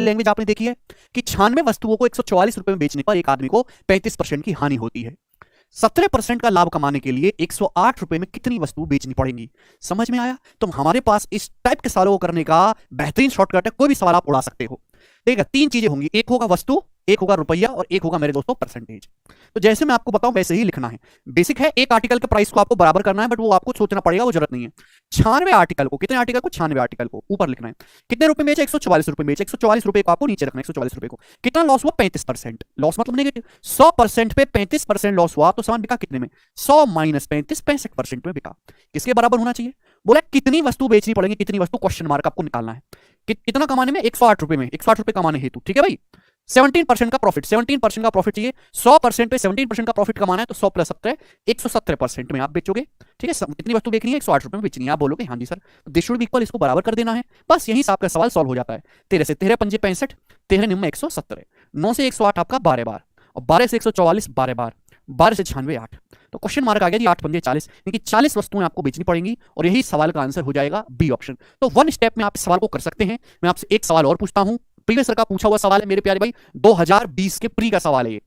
Language आपने देखी है कि 96 वस्तुओं को 144 रुपए में बेचने पर एक आदमी को 35% की हानि होती है। 17% का लाभ कमाने के लिए 108 रुपए में कितनी वस्तु बेचनी पड़ेगी? समझ में आया? तो हमारे पास इस टाइप के सवालों को करने का बेहतरीन शॉर्टकट है, कोई भी सवाल आप उड़ा सकते हो। ठीक है, तीन चीजें होंगी, एक होगा वस्तु, एक होगा रुपया और एक होगा मेरे दोस्तों परसेंटेज। तो जैसे मैं आपको बताऊं वैसे ही लिखना है। बेसिक है, एक आर्टिकल के प्राइस को आपको बराबर करना है, बट वो आपको सोचना पड़ेगा, वो जरूरत नहीं है। 96 आर्टिकल को, कितने आर्टिकल को? 96 आर्टिकल को ऊपर लिखना है। कितने रुपए बेचे? 144 रुपए बेचे। 144 रुपए को आपको नीचे रखना है, 144 रुपए को। कितना लॉस हुआ? 35%। लॉस मतलब नेगेटिव। 100% पे 35% लॉस हुआ तो सामान बिका कितने में? 100 माइनस 35, 65% में बिका। किसके बराबर होना चाहिए? बोला कितनी वस्तु बेचनी पड़ेगी, कितनी वस्तु, क्वेश्चन मार्क आपको निकालना है। कितना कमाने में? 108 रुपए में, 108 रुपए कमाने हेतु। ठीक है भाई, 17% का प्रॉफिट, 17% का प्रॉफिट चाहिए। 100% पे 17% का प्रॉफिट कमाना है तो 100 प्लस 17 117% में आप बेचोगे। ठीक है, कितनी वस्तु बेचनी है? 108 रुपए में बेचनी है। आप बोलोगे हाँ जी sir, this should be equal, इसको बराबर कर देना है। बस यही से आपका सवाल सॉल्व हो जाता है। 13 से 13 पंजे 65, 13 निम्न 117, 9 से 108 आपका 12 बार, और 12 से 144 12 बार, 12 से 96 8। तो क्वेश्चन मार्क आ गया जी 8 पंजे 40, यानी कि 40 वस्तुएं आपको बेचनी पड़ेंगी और यही सवाल का आंसर हो जाएगा बी ऑप्शन। तो वन स्टेप में आप इस सवाल को कर सकते हैं। मैं आपसे एक सवाल और पूछता हूं, प्रीवियस का पूछा हुआ सवाल है मेरे प्यारे भाई, 2020 के प्री का सवाल है ये।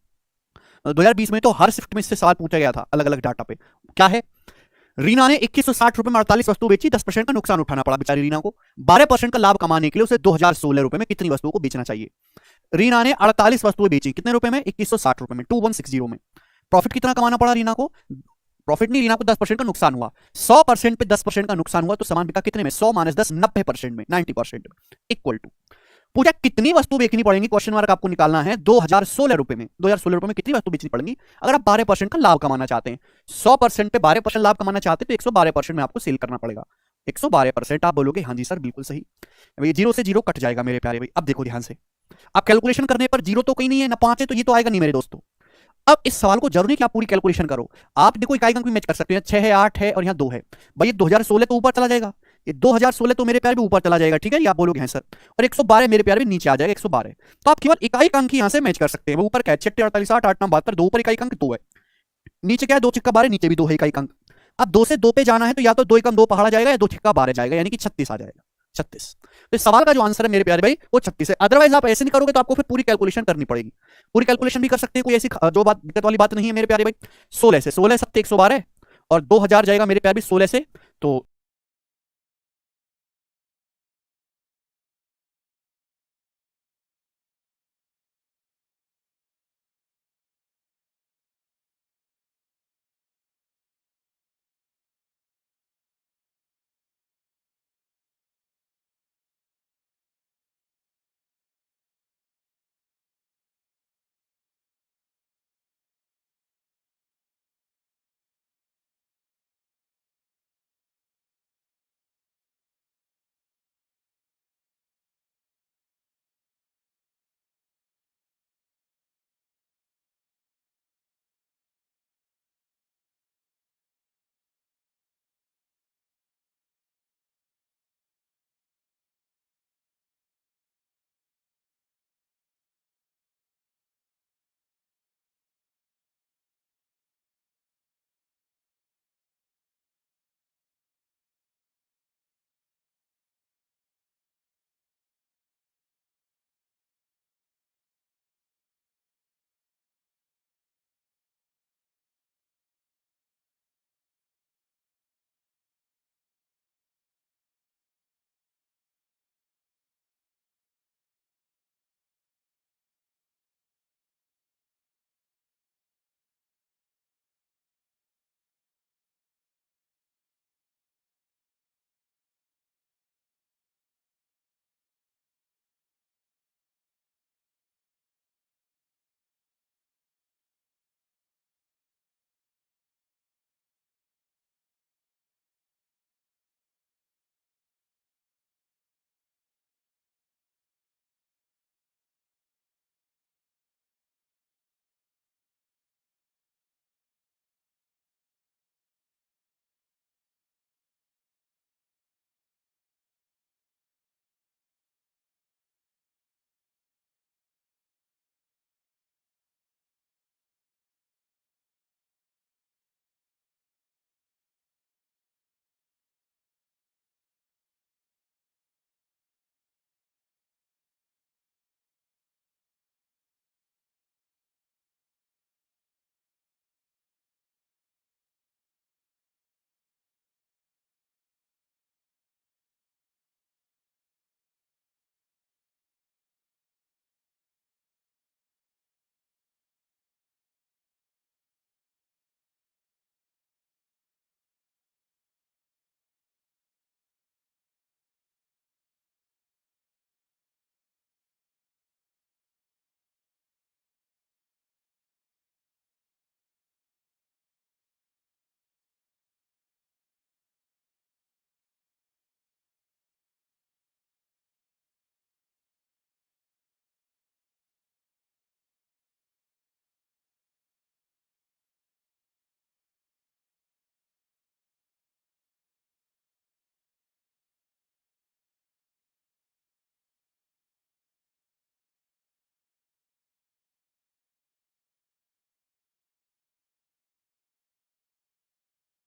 2020 में तो हर शिफ्ट में इससे सवाल पूछा गया था अलग अलग डाटा पे। क्या है? रीना ने 2160 रुपए में 48 वस्तु बेची, 10% का नुकसान उठाना पड़ा बेचारी रीना को। 12% का लाभ कमाने के लिए उसे 2016 रुपए में कितनी वस्तुओं को बेचना चाहिए? रीना ने 48 वस्तुएं बेची, कितने रुपए में? 2160 रुपए में, 2160 में। प्रॉफिट कितना कमाना पड़ा रीना को? प्रॉफिट नहीं, रीना को 10% का नुकसान हुआ। 100% पे 10% का नुकसान हुआ तो सामान बिका कितने में? 100 माइनस 10, 90% में, 90% इक्वल टू। पूछा कितनी वस्तु बेचनी पड़ेगी, क्वेश्चन मार्क आपको निकालना है 2016 रुपए में। 2016 रुपए में कितनी वस्तु बेचनी पड़ेगी अगर आप 12% का लाभ कमाना चाहते हैं? 100% पे 12% लाभ कमाना चाहते हैं तो 112% में आपको सेल करना पड़ेगा। 112%। आप बोलोगे हाँ जी सर बिल्कुल सही। ये जीरो से जीरो कट जाएगा मेरे प्यारे भाई। अब देखो ध्यान से, आप कैलकुलेशन करने पर जीरो तो कहीं नहीं है ना, 5 है तो ये तो आएगा नहीं मेरे दोस्तों। अब इस सवाल को जरूरी नहीं कि आप पूरी कैलकुलेशन करो, आप देखो इकाई अंक भी मैच कर सकते हैं। 6 है, 8 है और यहाँ 2 है। भाई 2016 तो ऊपर चला जाएगा, ये 2016 तो मेरे प्यारे भी ऊपर चला जाएगा। ठीक है, ये आप बोलोगे हैं सर। और 112 मेरे प्यारे भी नीचे आ जाएगा, 112। तो आप केवल इकाई अंक ही यहाँ से मैच कर सकते हैं। वो ऊपर क्या है? 6 48 8 8 9 72, 2 ऊपर इकाई अंक 2 है, नीचे क्या है? 2 6 12, नीचे भी 2 है इकाई अंक। अब 2 से 2 पे जाना है तो या तो 2 एकम 2 पहाड़ा जाएगा या 2 6 12 जाएगा, यानी कि 36 आ जाएगा, 36। तो इस सवाल का जो आंसर है मेरे प्यारे भाई वो 36 है। अदरवाइज आप ऐसे नहीं करोगे तो आपको फिर पूरी कैलकुलेशन करनी पड़ेगी। पूरी कैलकुलेशन भी कर सकते हैं, कोई ऐसी जो बात दिक्कत वाली बात नहीं है मेरे प्यारे भाई। 16 से 16 7 112 और 2000 जाएगा मेरे प्यारे भी 16 से, तो